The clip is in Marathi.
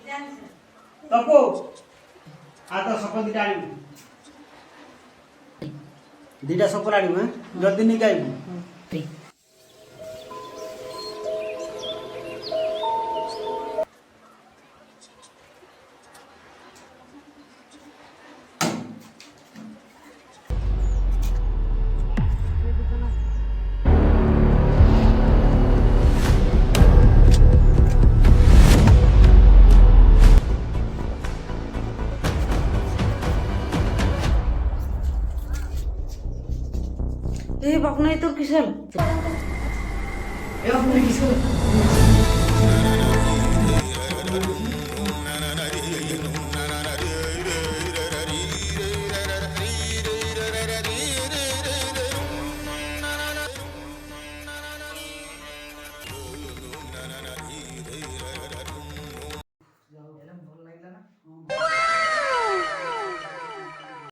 तपो आता सपन दिटा आनी दिटा सपन आनी हां जल्दी निकाइबु बाप नाही तो किशाल ए बाप रे किसको